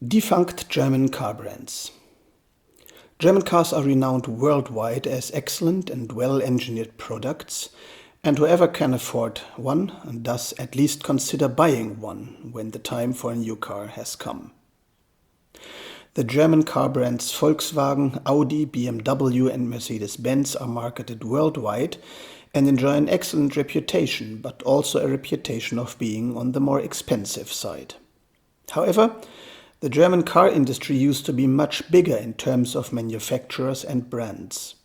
Defunct German car brands. German cars are renowned worldwide as excellent and well-engineered products, and whoever can afford one does at least consider buying one when the time for a new car has come. The German car brands Volkswagen, Audi, BMW and Mercedes-Benz are marketed worldwide and enjoy an excellent reputation, but also a reputation of being on the more expensive side. However, the German car industry used to be much bigger in terms of manufacturers and brands.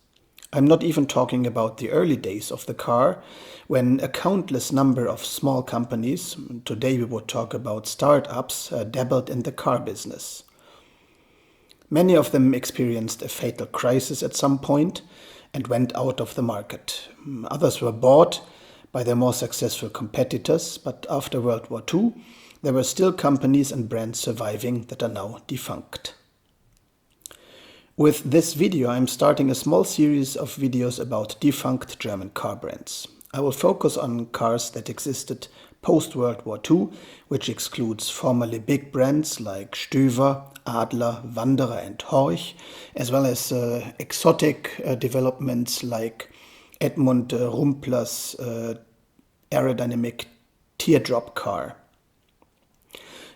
I'm not even talking about the early days of the car, when a countless number of small companies, today we would talk about startups, dabbled in the car business. Many of them experienced a fatal crisis at some point and went out of the market. Others were bought by their more successful competitors, but after World War II, there were still companies and brands surviving that are now defunct. With this video, I'm starting a small series of videos about defunct German car brands. I will focus on cars that existed post-World War II, which excludes formerly big brands like Stoever, Adler, Wanderer and Horch, as well as exotic developments like Edmund Rumpler's aerodynamic teardrop car.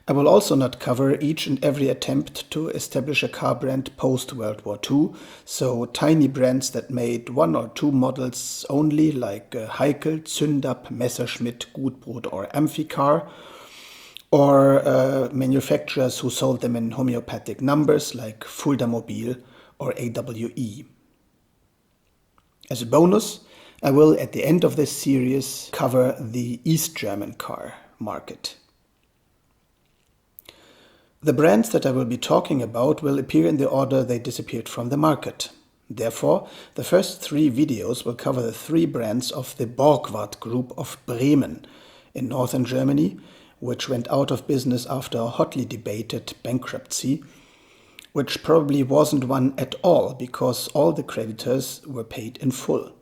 I will also not cover each and every attempt to establish a car brand post-World War II, so tiny brands that made one or two models only, like Heikel, Zündab, Messerschmitt, Gutbrot or Amphicar, or manufacturers who sold them in homeopathic numbers like Fulda Mobil or AWE. As a bonus, I will at the end of this series cover the East German car market. The brands that I will be talking about will appear in the order they disappeared from the market. Therefore, the first three videos will cover the three brands of the Borgward Group of Bremen in northern Germany, which went out of business after a hotly debated bankruptcy, which probably wasn't one at all because all the creditors were paid in full.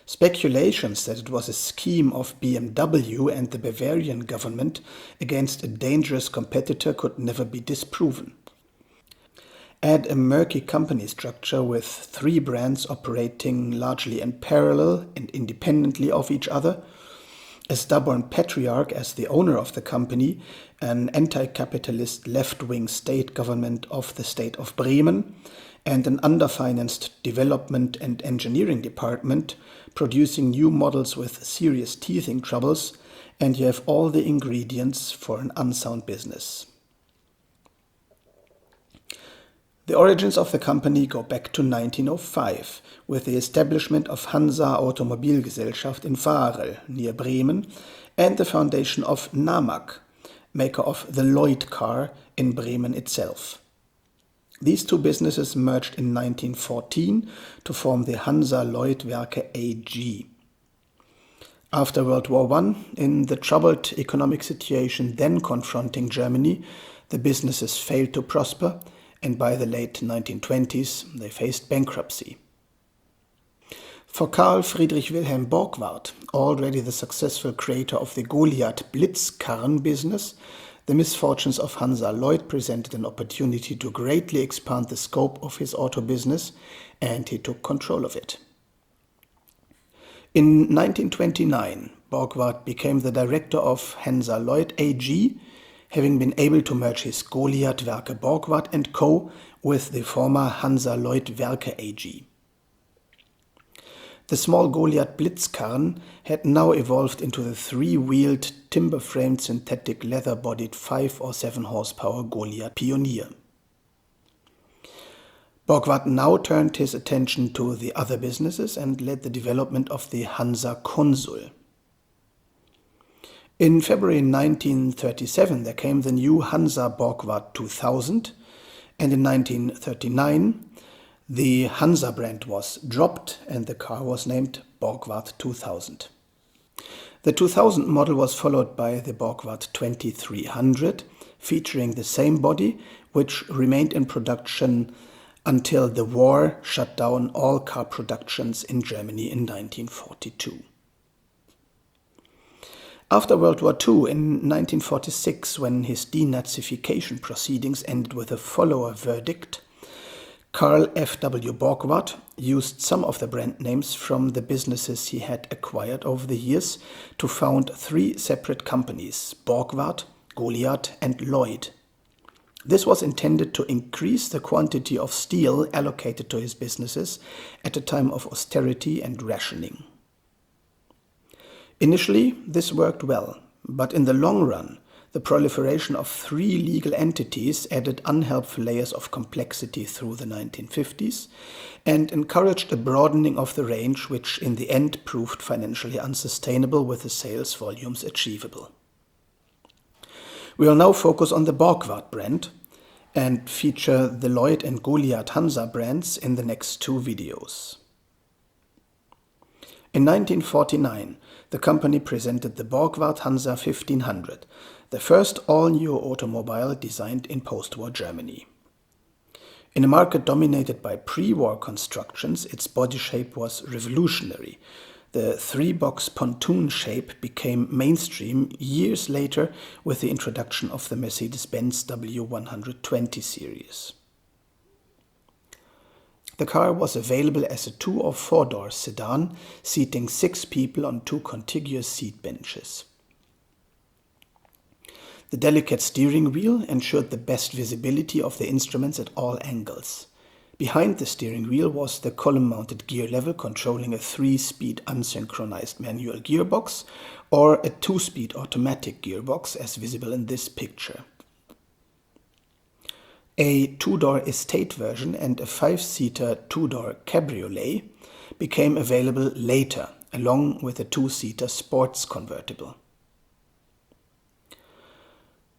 Speculations that it was a scheme of BMW and the Bavarian government against a dangerous competitor could never be disproven. Add a murky company structure with three brands operating largely in parallel and independently of each other, a stubborn patriarch as the owner of the company, an anti-capitalist left-wing state government of the state of Bremen, and an underfinanced development and engineering department producing new models with serious teething troubles, and you have all the ingredients for an unsound business. The origins of the company go back to 1905, with the establishment of Hansa Automobilgesellschaft in Varel, near Bremen, and the foundation of Namag, maker of the Lloyd car in Bremen itself. These two businesses merged in 1914 to form the Hansa Lloyd Werke AG. After World War I, in the troubled economic situation then confronting Germany, the businesses failed to prosper, and by the late 1920s they faced bankruptcy. For Karl Friedrich Wilhelm Borgward, already the successful creator of the Goliath Blitzkarren business, the misfortunes of Hansa Lloyd presented an opportunity to greatly expand the scope of his auto business, and he took control of it. In 1929, Borgward became the director of Hansa Lloyd AG, having been able to merge his Goliath Werke Borgward & Co. with the former Hansa Lloyd Werke AG. The small Goliath Blitzkarren had now evolved into the three-wheeled, timber-framed, synthetic leather-bodied 5 or 7 horsepower Goliath Pioneer. Borgward now turned his attention to the other businesses and led the development of the Hansa Consul. In February 1937 there came the new Hansa Borgward 2000, and in 1939 the Hansa brand was dropped and the car was named Borgward 2000. The 2000 model was followed by the Borgward 2300, featuring the same body, which remained in production until the war shut down all car productions in Germany in 1942. After World War II, in 1946, when his denazification proceedings ended with a follower verdict, Carl F.W. Borgward used some of the brand names from the businesses he had acquired over the years to found 3 separate companies: Borgward, Goliath, and Lloyd. This was intended to increase the quantity of steel allocated to his businesses at a time of austerity and rationing. Initially, this worked well, but in the long run, the proliferation of 3 legal entities added unhelpful layers of complexity through the 1950s and encouraged a broadening of the range, which in the end proved financially unsustainable with the sales volumes achievable. We will now focus on the Borgward brand and feature the Lloyd and Borgward Hansa brands in the next 2 videos. In 1949, the company presented the Borgward Hansa 1500, the first all-new automobile designed in post-war Germany. In a market dominated by pre-war constructions, its body shape was revolutionary. The 3-box pontoon shape became mainstream years later with the introduction of the Mercedes-Benz W120 series. The car was available as a 2- or 4-door sedan, seating 6 people on 2 contiguous seat benches. The delicate steering wheel ensured the best visibility of the instruments at all angles. Behind the steering wheel was the column-mounted gear lever controlling a 3-speed unsynchronized manual gearbox or a 2-speed automatic gearbox as visible in this picture. A 2-door estate version and a 5-seater 2-door cabriolet became available later, along with a 2-seater sports convertible.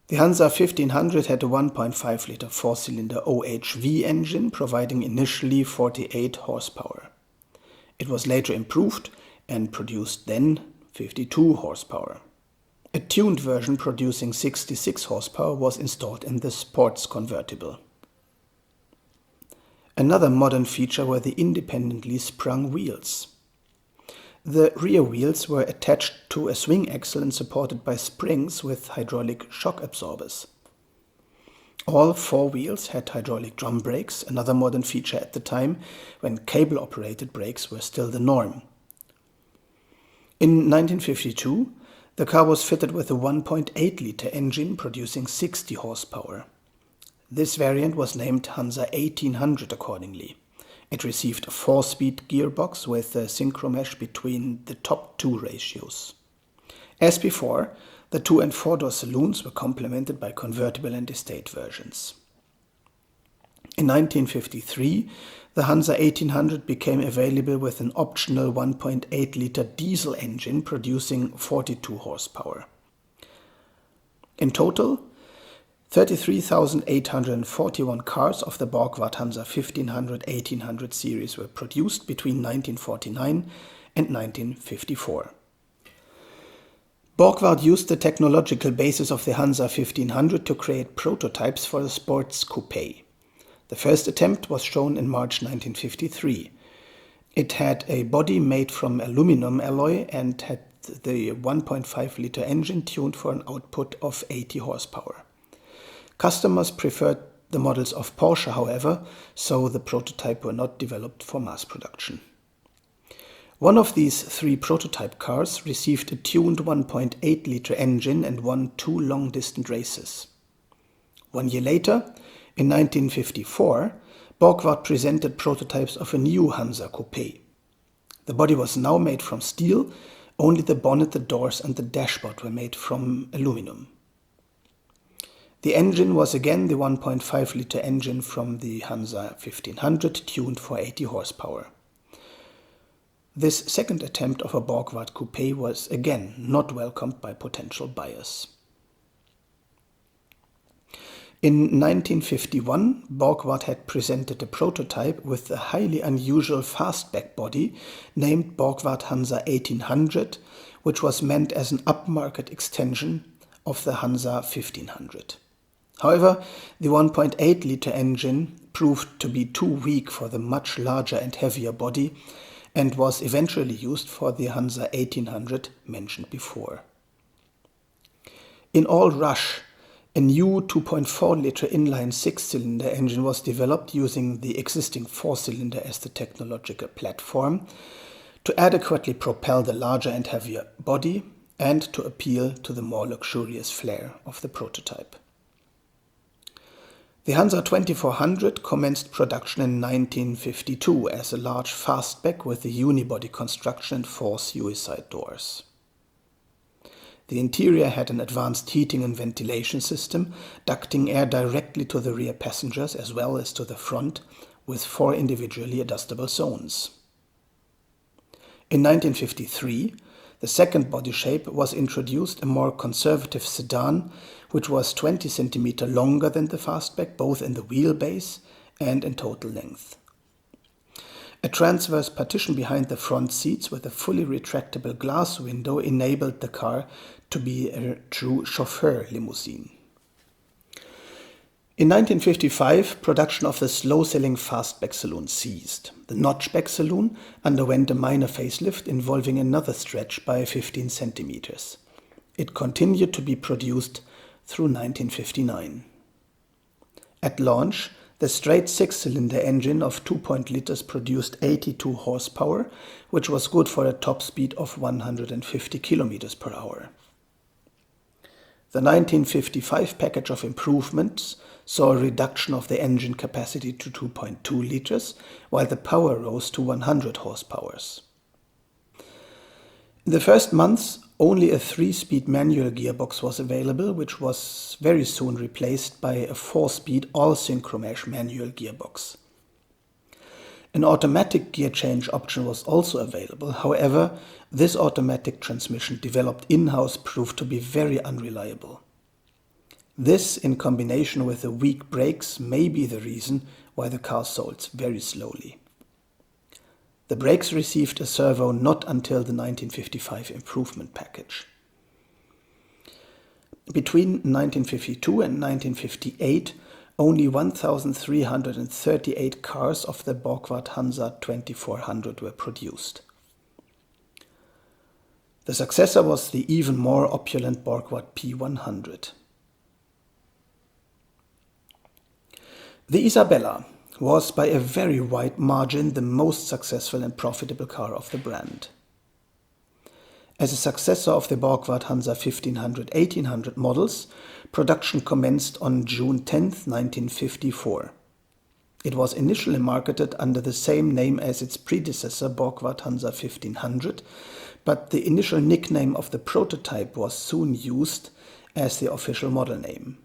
The Hansa 1500 had a 1.5-liter 4-cylinder OHV engine providing initially 48 horsepower. It was later improved and produced then 52 horsepower. A tuned version producing 66 horsepower was installed in the sports convertible. Another modern feature were the independently sprung wheels. The rear wheels were attached to a swing axle and supported by springs with hydraulic shock absorbers. All 4 wheels had hydraulic drum brakes, another modern feature at the time when cable-operated brakes were still the norm. In 1952, the car was fitted with a 1.8-liter engine producing 60 horsepower. This variant was named Hansa 1800 accordingly. It received a 4-speed gearbox with a synchromesh between the top 2 ratios. As before, the 2- and 4-door saloons were complemented by convertible and estate versions. In 1953, the Hansa 1800 became available with an optional 1.8-liter diesel engine producing 42 horsepower. In total, 33,841 cars of the Borgward Hansa 1500-1800 series were produced between 1949 and 1954. Borgward used the technological basis of the Hansa 1500 to create prototypes for the sports Coupé. The first attempt was shown in March 1953. It had a body made from aluminum alloy and had the 1.5-liter engine tuned for an output of 80 horsepower. Customers preferred the models of Porsche, however, so the prototype were not developed for mass production. One of these 3 prototype cars received a tuned 1.8-liter engine and won 2 long-distance races. 1 year later, in 1954, Borgward presented prototypes of a new Hansa Coupé. The body was now made from steel, only the bonnet, the doors and the dashboard were made from aluminum. The engine was again the 1.5-liter engine from the Hansa 1500 tuned for 80 horsepower. This second attempt of a Borgward Coupé was again not welcomed by potential buyers. In 1951, Borgward had presented a prototype with a highly unusual Fastback body named Borgward Hansa 1800, which was meant as an upmarket extension of the Hansa 1500. However, the 1.8-liter engine proved to be too weak for the much larger and heavier body and was eventually used for the Hansa 1800 mentioned before. In all rush, a new 2.4-liter inline six-cylinder engine was developed using the existing four-cylinder as the technological platform to adequately propel the larger and heavier body and to appeal to the more luxurious flair of the prototype. The Hansa 2400 commenced production in 1952 as a large fastback with a unibody construction and four suicide doors. The interior had an advanced heating and ventilation system, ducting air directly to the rear passengers as well as to the front, with four individually adjustable zones. In 1953, the second body shape was introduced, a more conservative sedan, which was 20 cm longer than the fastback, both in the wheelbase and in total length. A transverse partition behind the front seats with a fully retractable glass window enabled the car to be a true chauffeur limousine. In 1955, production of the slow-selling fastback saloon ceased. The Notchback saloon underwent a minor facelift involving another stretch by 15 centimeters. It continued to be produced through 1959. At launch, the straight six-cylinder engine of 2 liters produced 82 horsepower, which was good for a top speed of 150 kilometers per hour. The 1955 package of improvements saw a reduction of the engine capacity to 2.2 liters, while the power rose to 100 horsepower. In the first months, only a 3-speed manual gearbox was available, which was very soon replaced by a 4-speed all-synchromesh manual gearbox. An automatic gear change option was also available. However, this automatic transmission developed in-house proved to be very unreliable. This, in combination with the weak brakes, may be the reason why the car sold very slowly. The brakes received a servo not until the 1955 improvement package. Between 1952 and 1958, only 1,338 cars of the Borgward Hansa 2400 were produced. The successor was the even more opulent Borgward P100. The Isabella was by a very wide margin the most successful and profitable car of the brand. As a successor of the Borgward Hansa 1500-1800 models, production commenced on June 10, 1954. It was initially marketed under the same name as its predecessor Borgward Hansa 1500, but the initial nickname of the prototype was soon used as the official model name.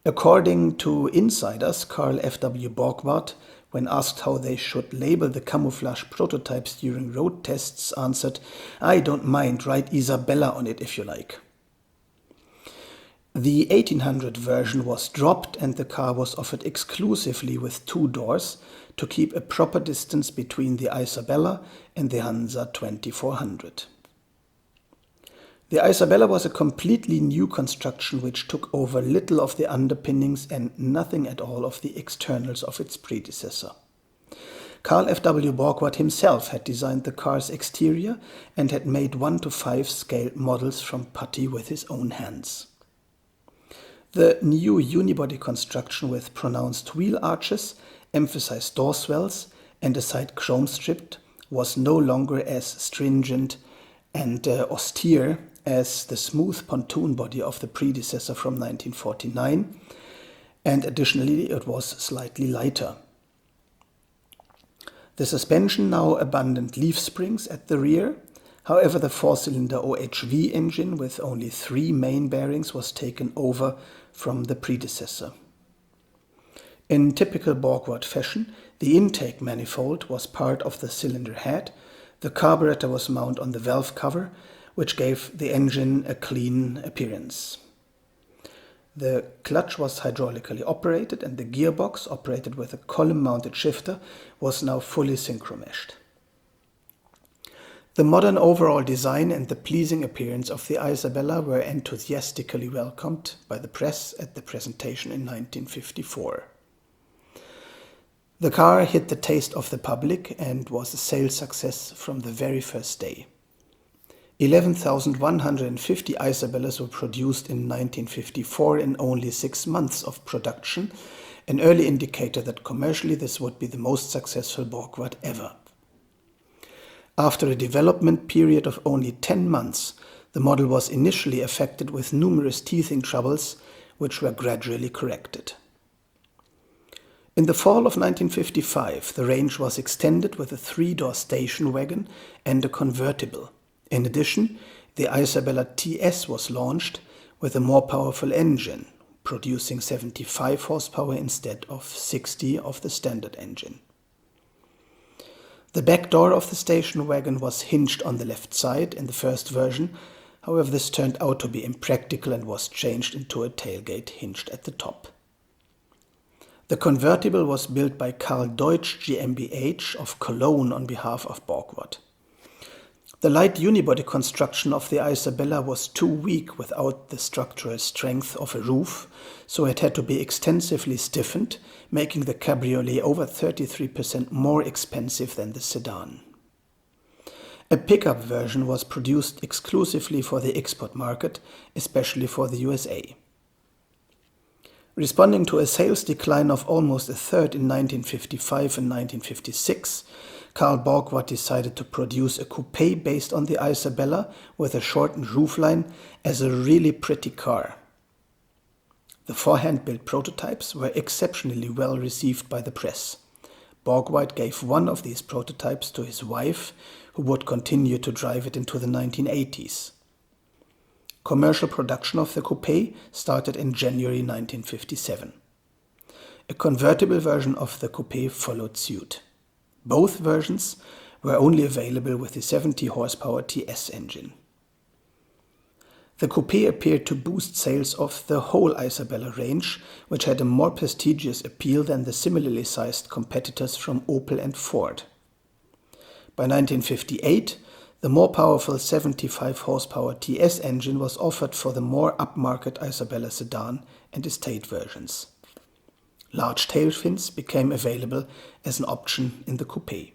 According to insiders, Carl F.W. Borgward, when asked how they should label the camouflage prototypes during road tests, answered, "I don't mind, write Isabella on it if you like." The 1800 version was dropped and the car was offered exclusively with 2 doors to keep a proper distance between the Isabella and the Hansa 2400. The Isabella was a completely new construction which took over little of the underpinnings and nothing at all of the externals of its predecessor. Carl F.W. Borgward himself had designed the car's exterior and had made 1:5 scale models from putty with his own hands. The new unibody construction with pronounced wheel arches, emphasized door swells, and a side chrome strip was no longer as stringent and austere as the smooth pontoon body of the predecessor from 1949, and additionally it was slightly lighter. The suspension now abandoned leaf springs at the rear. However, the 4-cylinder OHV engine with only 3 main bearings was taken over from the predecessor. In typical Borgward fashion, the intake manifold was part of the cylinder head. The carburetor was mounted on the valve cover, which gave the engine a clean appearance. The clutch was hydraulically operated and the gearbox, operated with a column-mounted shifter, was now fully synchromeshed. The modern overall design and the pleasing appearance of the Isabella were enthusiastically welcomed by the press at the presentation in 1954. The car hit the taste of the public and was a sales success from the very first day. 11,150 Isabellas were produced in 1954 in only 6 months of production, an early indicator that commercially this would be the most successful Borgward ever. After a development period of only 10 months, the model was initially affected with numerous teething troubles, which were gradually corrected. In the fall of 1955, the range was extended with a 3-door station wagon and a convertible. In addition, the Isabella TS was launched with a more powerful engine, producing 75 horsepower instead of 60 of the standard engine. The back door of the station wagon was hinged on the left side in the first version, however this turned out to be impractical and was changed into a tailgate hinged at the top. The convertible was built by Karl Deutsch GmbH of Cologne on behalf of Borgward. The light unibody construction of the Isabella was too weak without the structural strength of a roof, so it had to be extensively stiffened, making the cabriolet over 33% more expensive than the sedan. A pickup version was produced exclusively for the export market, especially for the USA. Responding to a sales decline of almost a third in 1955 and 1956, Karl Borgward decided to produce a coupé based on the Isabella with a shortened roofline as a really pretty car. The 4 hand-built prototypes were exceptionally well received by the press. Borgward gave one of these prototypes to his wife, who would continue to drive it into the 1980s. Commercial production of the coupé started in January 1957. A convertible version of the coupé followed suit. Both versions were only available with the 70 horsepower TS engine. The coupé appeared to boost sales of the whole Isabella range, which had a more prestigious appeal than the similarly sized competitors from Opel and Ford. By 1958, the more powerful 75 horsepower TS engine was offered for the more upmarket Isabella sedan and estate versions. Large tail fins became available as an option in the coupé.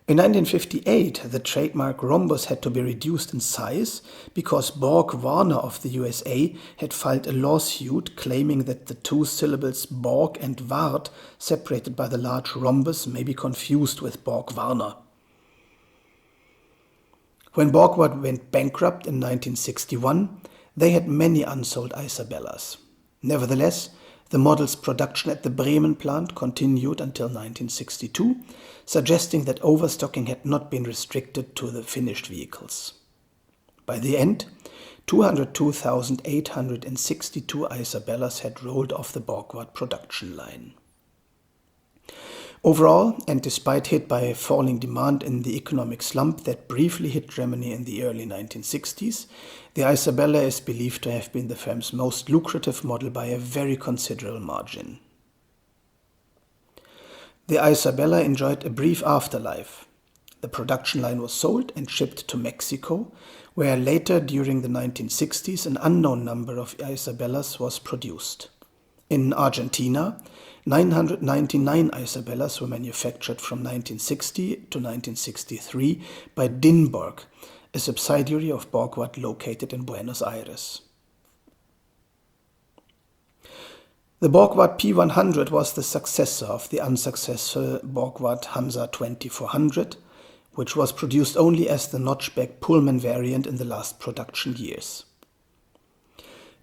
In 1958, the trademark rhombus had to be reduced in size because Borg-Warner of the USA had filed a lawsuit claiming that the 2 syllables Borg and Ward, separated by the large rhombus, may be confused with Borg-Warner. When Borgward went bankrupt in 1961, they had many unsold Isabellas. Nevertheless, the model's production at the Bremen plant continued until 1962, suggesting that overstocking had not been restricted to the finished vehicles. By the end, 202,862 Isabellas had rolled off the Borgward production line. Overall, and despite hit by a falling demand in the economic slump that briefly hit Germany in the early 1960s, the Isabella is believed to have been the firm's most lucrative model by a very considerable margin. The Isabella enjoyed a brief afterlife. The production line was sold and shipped to Mexico, where later during the 1960s an unknown number of Isabellas was produced. In Argentina, 999 Isabellas were manufactured from 1960 to 1963 by Dinborg, a subsidiary of Borgward located in Buenos Aires. The Borgward P100 was the successor of the unsuccessful Borgward Hansa 2400, which was produced only as the Notchback Pullman variant in the last production years.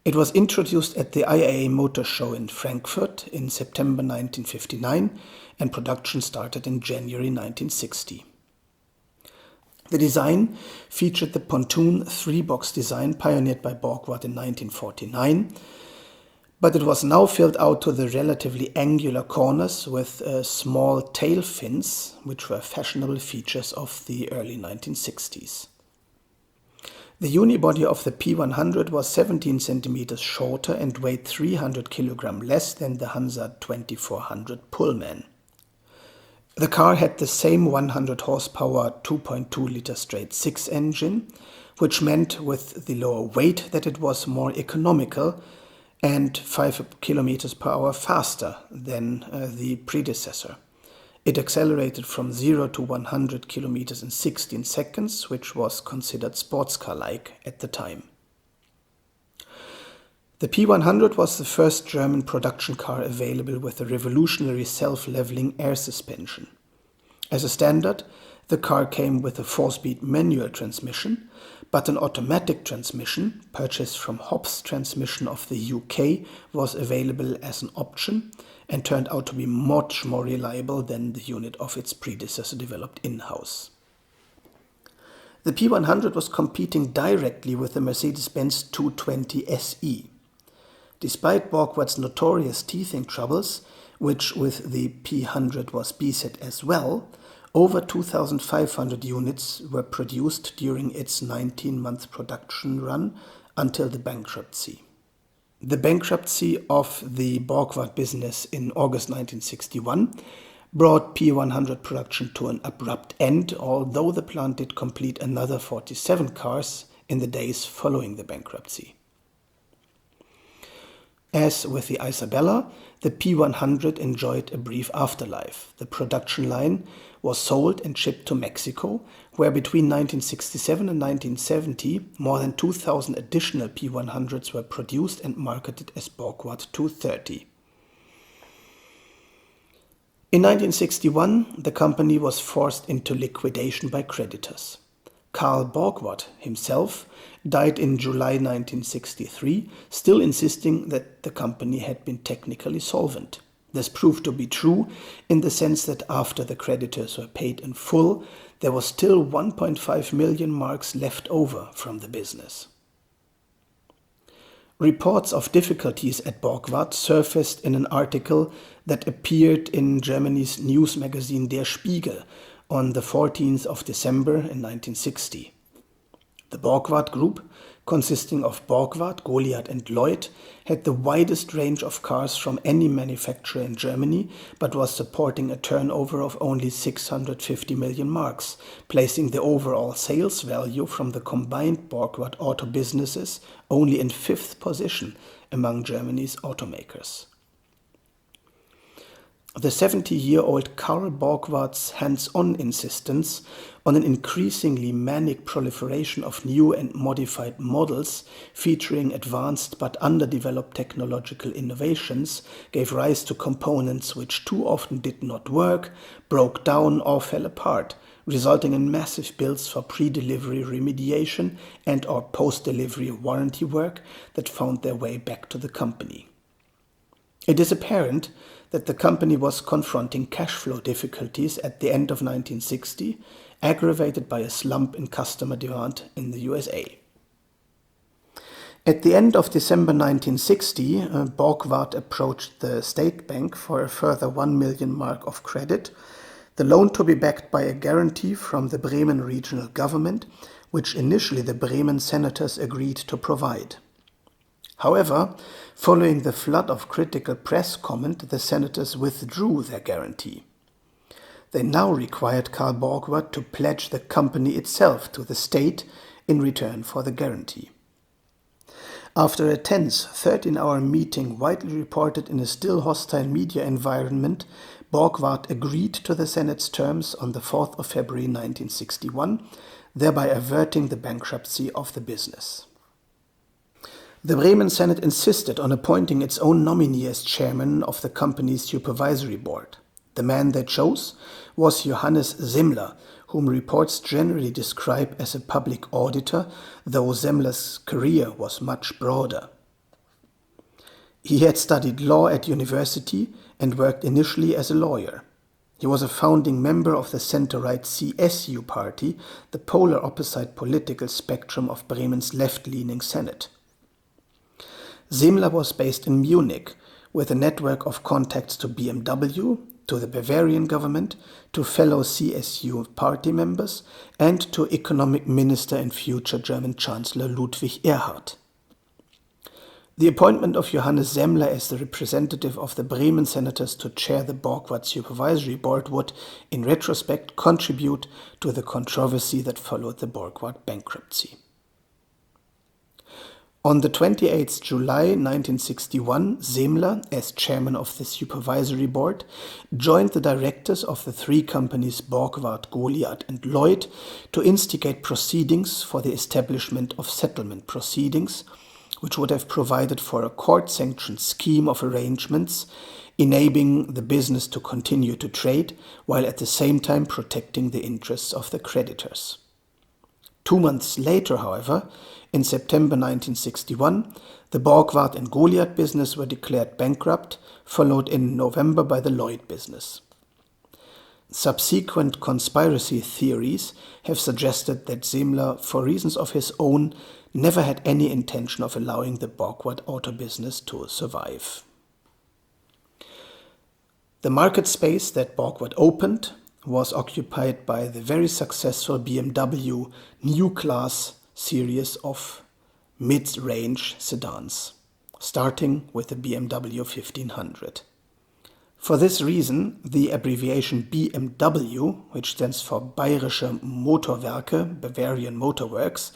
It was introduced at the IAA Motor Show in Frankfurt in September 1959 and production started in January 1960. The design featured the pontoon 3-box design pioneered by Borgward in 1949, but it was now filled out to the relatively angular corners with small tail fins, which were fashionable features of the early 1960s. The unibody of the P100 was 17 cm shorter and weighed 300 kg less than the Hansa 2400 Pullman. The car had the same 100 horsepower 2.2-liter straight-six engine, which meant with the lower weight that it was more economical and 5 km per hour faster than the predecessor. It accelerated from 0 to 100 kilometers in 16 seconds, which was considered sports car-like at the time. The P100 was the first German production car available with a revolutionary self-leveling air suspension. As a standard, the car came with a 4-speed manual transmission, but an automatic transmission, purchased from Hobbs Transmission of the UK, was available as an option and turned out to be much more reliable than the unit of its predecessor developed in-house. The P100 was competing directly with the Mercedes-Benz 220 SE. Despite Borgward's notorious teething troubles, which with the P100 was beset as well, over 2,500 units were produced during its 19-month production run until the bankruptcy. The bankruptcy of the Borgward business in August 1961 brought P100 production to an abrupt end, although the plant did complete another 47 cars in the days following the bankruptcy. As with the Isabella, the P100 enjoyed a brief afterlife. The production line was sold and shipped to Mexico, where between 1967 and 1970 more than 2,000 additional P100s were produced and marketed as Borgward 230. In 1961, the company was forced into liquidation by creditors. Carl Borgward himself died in July 1963, still insisting that the company had been technically solvent. This proved to be true in the sense that after the creditors were paid in full, there was still 1.5 million marks left over from the business. Reports of difficulties at Borgward surfaced in an article that appeared in Germany's news magazine Der Spiegel on the 14th of December in 1960. The Borgward Group, consisting of Borgward, Goliath and Lloyd, had the widest range of cars from any manufacturer in Germany, but was supporting a turnover of only 650 million marks, placing the overall sales value from the combined Borgward auto businesses only in 5th position among Germany's automakers. The 70-year-old Carl Borgward's hands-on insistence on an increasingly manic proliferation of new and modified models featuring advanced but underdeveloped technological innovations gave rise to components which too often did not work, broke down or fell apart, resulting in massive bills for pre-delivery remediation and or post-delivery warranty work that found their way back to the company. It is apparent that the company was confronting cash flow difficulties at the end of 1960, aggravated by a slump in customer demand in the USA. At the end of December 1960, Borgward approached the State Bank for a further 1 million mark of credit, the loan to be backed by a guarantee from the Bremen regional government, which initially the Bremen senators agreed to provide. However, following the flood of critical press comment, the senators withdrew their guarantee. They now required Carl Borgward to pledge the company itself to the state in return for the guarantee. After a tense 13-hour meeting widely reported in a still hostile media environment, Borgward agreed to the Senate's terms on the 4th of February 1961, thereby averting the bankruptcy of the business. The Bremen Senate insisted on appointing its own nominee as chairman of the company's supervisory board. The man they chose was Johannes Semmler, whom reports generally describe as a public auditor, though Semmler's career was much broader. He had studied law at university and worked initially as a lawyer. He was a founding member of the center-right CSU party, the polar opposite political spectrum of Bremen's left-leaning Senate. Semmler was based in Munich, with a network of contacts to BMW, to the Bavarian government, to fellow CSU party members, and to economic minister and future German Chancellor Ludwig Erhard. The appointment of Johannes Semmler as the representative of the Bremen senators to chair the Borgward supervisory board would, in retrospect, contribute to the controversy that followed the Borgward bankruptcy. On the 28th July 1961, Semler, as chairman of the supervisory board, joined the directors of the three companies Borgward, Goliath and Lloyd to instigate proceedings for the establishment of settlement proceedings, which would have provided for a court-sanctioned scheme of arrangements enabling the business to continue to trade while at the same time protecting the interests of the creditors. 2 months later, however, in September 1961, the Borgward and Goliath business were declared bankrupt, followed in November by the Lloyd business. Subsequent conspiracy theories have suggested that Semler, for reasons of his own, never had any intention of allowing the Borgward auto business to survive. The market space that Borgward opened was occupied by the very successful BMW New Class series of mid-range sedans, starting with the BMW 1500. For this reason, the abbreviation BMW, which stands for Bayerische Motorwerke, Bavarian Motor Works,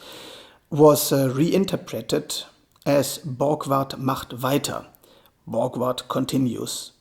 was reinterpreted as Borgward macht weiter, Borgward continues,